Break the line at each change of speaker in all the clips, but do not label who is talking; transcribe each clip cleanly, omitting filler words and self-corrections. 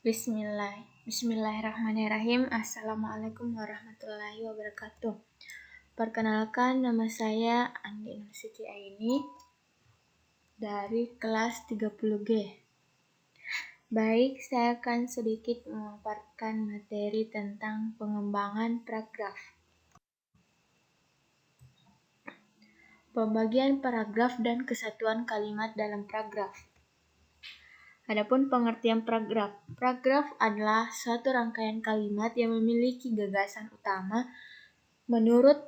Bismillahirrahmanirrahim. Assalamualaikum warahmatullahi wabarakatuh. Perkenalkan, nama saya Andi Nur Siti Aini dari kelas 30G. Baik, saya akan sedikit memaparkan materi tentang pengembangan paragraf. Pembagian paragraf dan kesatuan kalimat dalam paragraf. Adapun pengertian paragraf. Paragraf adalah suatu rangkaian kalimat yang memiliki gagasan utama. Menurut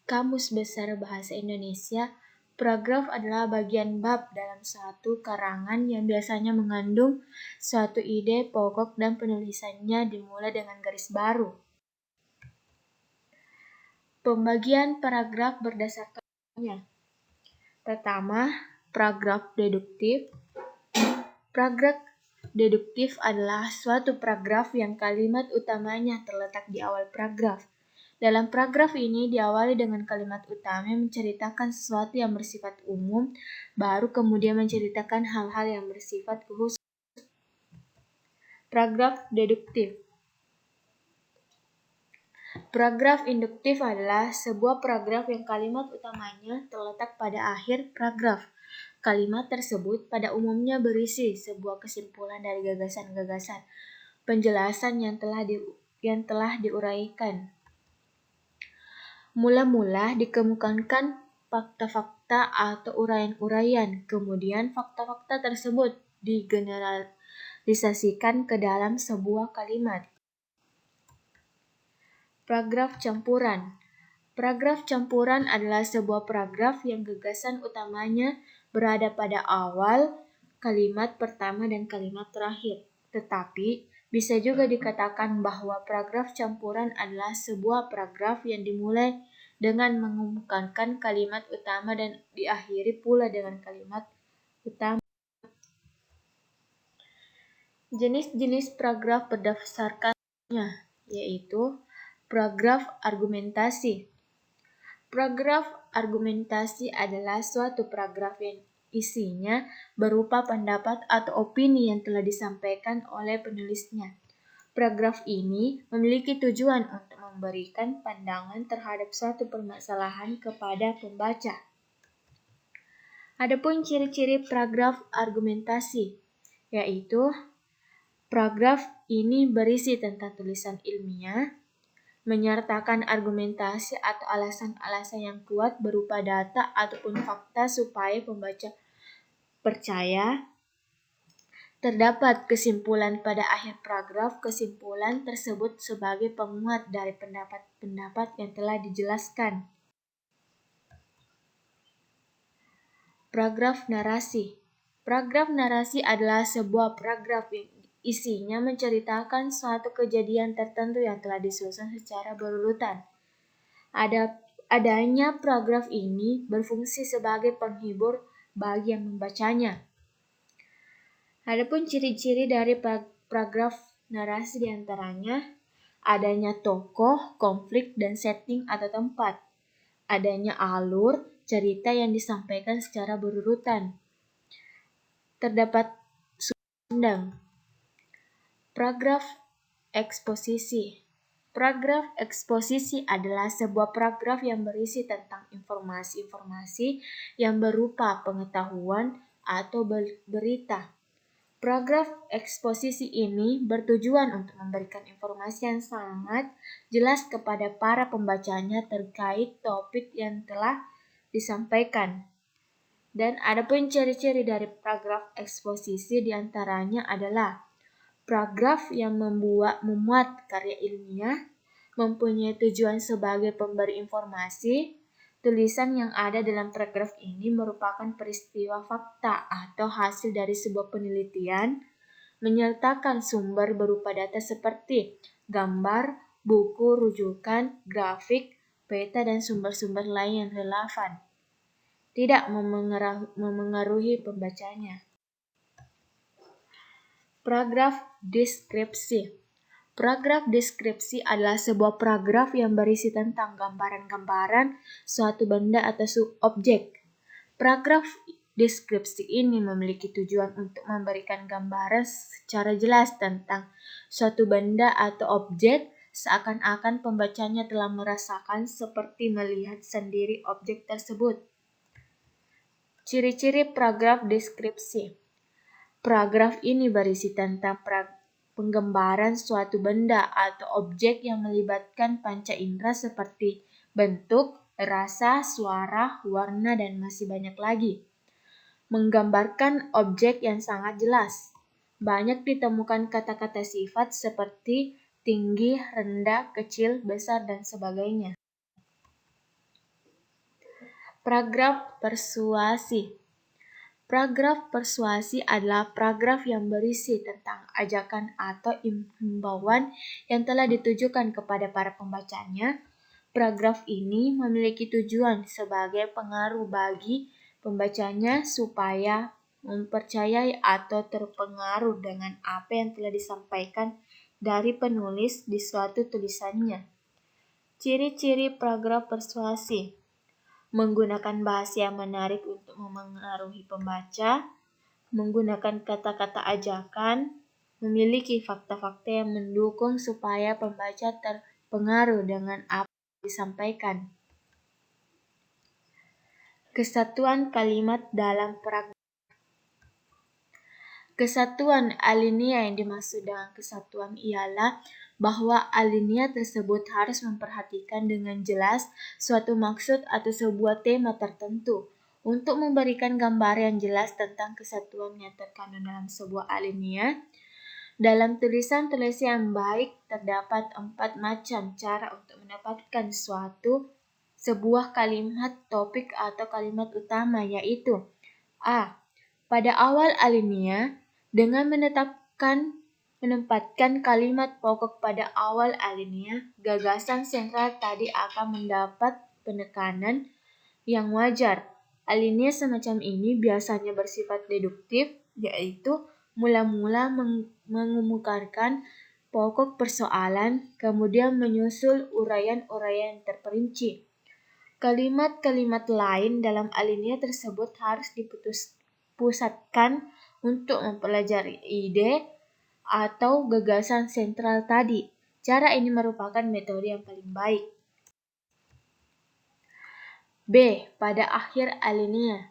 Kamus Besar Bahasa Indonesia, paragraf adalah bagian bab dalam suatu karangan yang biasanya mengandung suatu ide pokok dan penulisannya dimulai dengan garis baru. Pembagian paragraf berdasarkannya. Pertama, paragraf deduktif. Paragraf deduktif adalah suatu paragraf yang kalimat utamanya terletak di awal paragraf. Dalam paragraf ini diawali dengan kalimat utama yang menceritakan sesuatu yang bersifat umum, baru kemudian menceritakan hal-hal yang bersifat khusus. Paragraf deduktif. Paragraf induktif adalah sebuah paragraf yang kalimat utamanya terletak pada akhir paragraf. Kalimat tersebut pada umumnya berisi sebuah kesimpulan dari gagasan-gagasan penjelasan yang telah diuraikan. Mula-mula dikemukakan fakta-fakta atau uraian-uraian, kemudian fakta-fakta tersebut digeneralisasikan ke dalam sebuah kalimat. Paragraf campuran. Paragraf campuran adalah sebuah paragraf yang gagasan utamanya berada pada awal kalimat pertama dan kalimat terakhir. Tetapi bisa juga dikatakan bahwa paragraf campuran adalah sebuah paragraf yang dimulai dengan mengemukakan kalimat utama dan diakhiri pula dengan kalimat utama. Jenis-jenis paragraf berdasarkannya yaitu paragraf argumentasi. Paragraf argumentasi adalah suatu paragraf yang isinya berupa pendapat atau opini yang telah disampaikan oleh penulisnya. Paragraf ini memiliki tujuan untuk memberikan pandangan terhadap suatu permasalahan kepada pembaca. Adapun ciri-ciri paragraf argumentasi, yaitu paragraf ini berisi tentang tulisan ilmiah, menyertakan argumentasi atau alasan-alasan yang kuat berupa data ataupun fakta supaya pembaca percaya. Terdapat kesimpulan pada akhir paragraf. Kesimpulan tersebut sebagai penguat dari pendapat-pendapat yang telah dijelaskan. Paragraf narasi. Paragraf narasi adalah sebuah paragraf yang isinya menceritakan suatu kejadian tertentu yang telah disusun secara berurutan. Adanya paragraf ini berfungsi sebagai penghibur bagi yang membacanya. Adapun ciri-ciri dari paragraf narasi diantaranya adanya tokoh, konflik, dan setting atau tempat. Adanya alur cerita yang disampaikan secara berurutan. Terdapat sundang. Paragraf eksposisi. Paragraf eksposisi adalah sebuah paragraf yang berisi tentang informasi-informasi yang berupa pengetahuan atau berita. Paragraf eksposisi ini bertujuan untuk memberikan informasi yang sangat jelas kepada para pembacanya terkait topik yang telah disampaikan. Dan adapun ciri-ciri dari paragraf eksposisi diantaranya adalah paragraf yang memuat karya ilmiah, mempunyai tujuan sebagai pemberi informasi. Tulisan yang ada dalam paragraf ini merupakan peristiwa fakta atau hasil dari sebuah penelitian, menyertakan sumber berupa data seperti gambar, buku, rujukan, grafik, peta, dan sumber-sumber lain yang relevan. Tidak memengaruhi pembacanya. Paragraf deskripsi. Paragraf deskripsi adalah sebuah paragraf yang berisi tentang gambaran-gambaran suatu benda atau objek. Paragraf deskripsi ini memiliki tujuan untuk memberikan gambaran secara jelas tentang suatu benda atau objek, seakan-akan pembacanya telah merasakan seperti melihat sendiri objek tersebut. Ciri-ciri paragraf deskripsi. Paragraf ini berisi tentang penggambaran suatu benda atau objek yang melibatkan panca indera seperti bentuk, rasa, suara, warna, dan masih banyak lagi. Menggambarkan objek yang sangat jelas. Banyak ditemukan kata-kata sifat seperti tinggi, rendah, kecil, besar, dan sebagainya. Paragraf persuasi. Paragraf persuasi adalah paragraf yang berisi tentang ajakan atau himbauan yang telah ditujukan kepada para pembacanya. Paragraf ini memiliki tujuan sebagai pengaruh bagi pembacanya supaya mempercayai atau terpengaruh dengan apa yang telah disampaikan dari penulis di suatu tulisannya. Ciri-ciri paragraf persuasi. Menggunakan bahasa yang menarik untuk memengaruhi pembaca, menggunakan kata-kata ajakan, memiliki fakta-fakta yang mendukung supaya pembaca terpengaruh dengan apa yang disampaikan. Kesatuan kalimat dalam paragraf. Kesatuan alinea yang dimaksud dengan kesatuan ialah bahwa alinea tersebut harus memperhatikan dengan jelas suatu maksud atau sebuah tema tertentu. Untuk memberikan gambar yang jelas tentang kesatuan yang terkandung dalam sebuah alinea, dalam tulisan-tulisan yang baik terdapat 4 macam cara untuk mendapatkan sebuah kalimat topik atau kalimat utama, yaitu A. Pada awal alinea, dengan menempatkan kalimat pokok pada awal alinea, gagasan sentral tadi akan mendapat penekanan yang wajar. Alinea semacam ini biasanya bersifat deduktif, yaitu mula-mula mengemukakan pokok persoalan, kemudian menyusul uraian-uraian terperinci. Kalimat-kalimat lain dalam alinea tersebut harus dipusatkan untuk mempelajari ide atau gagasan sentral tadi. Cara ini merupakan metode yang paling baik. B. Pada akhir alinea.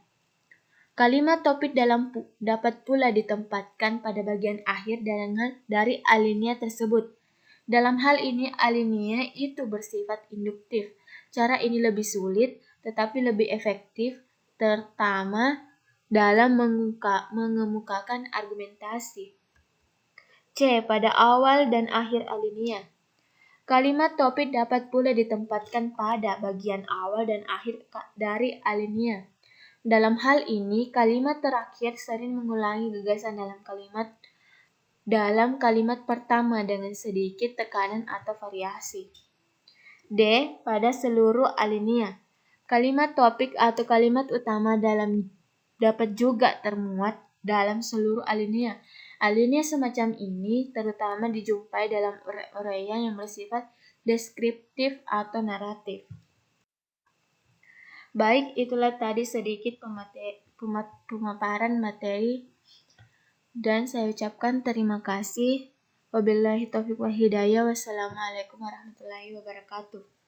Kalimat topik dapat pula ditempatkan pada bagian akhir dari alinea tersebut. Dalam hal ini, alinea itu bersifat induktif. Cara ini lebih sulit, tetapi lebih efektif, terutama dalam mengemukakan argumentasi. C. Pada awal dan akhir alinea. Kalimat topik dapat pula ditempatkan pada bagian awal dan akhir dari alinea. Dalam hal ini, kalimat terakhir sering mengulangi gagasan dalam kalimat pertama dengan sedikit tekanan atau variasi. D. Pada seluruh alinea. Kalimat topik atau kalimat utama dapat juga termuat dalam seluruh alinea. Alinea semacam ini terutama dijumpai dalam uraian yang bersifat deskriptif atau naratif. Baik, itulah tadi sedikit pemaparan materi dan saya ucapkan terima kasih. Wabillahi taufiq wal hidayah. Wassalamualaikum warahmatullahi wabarakatuh.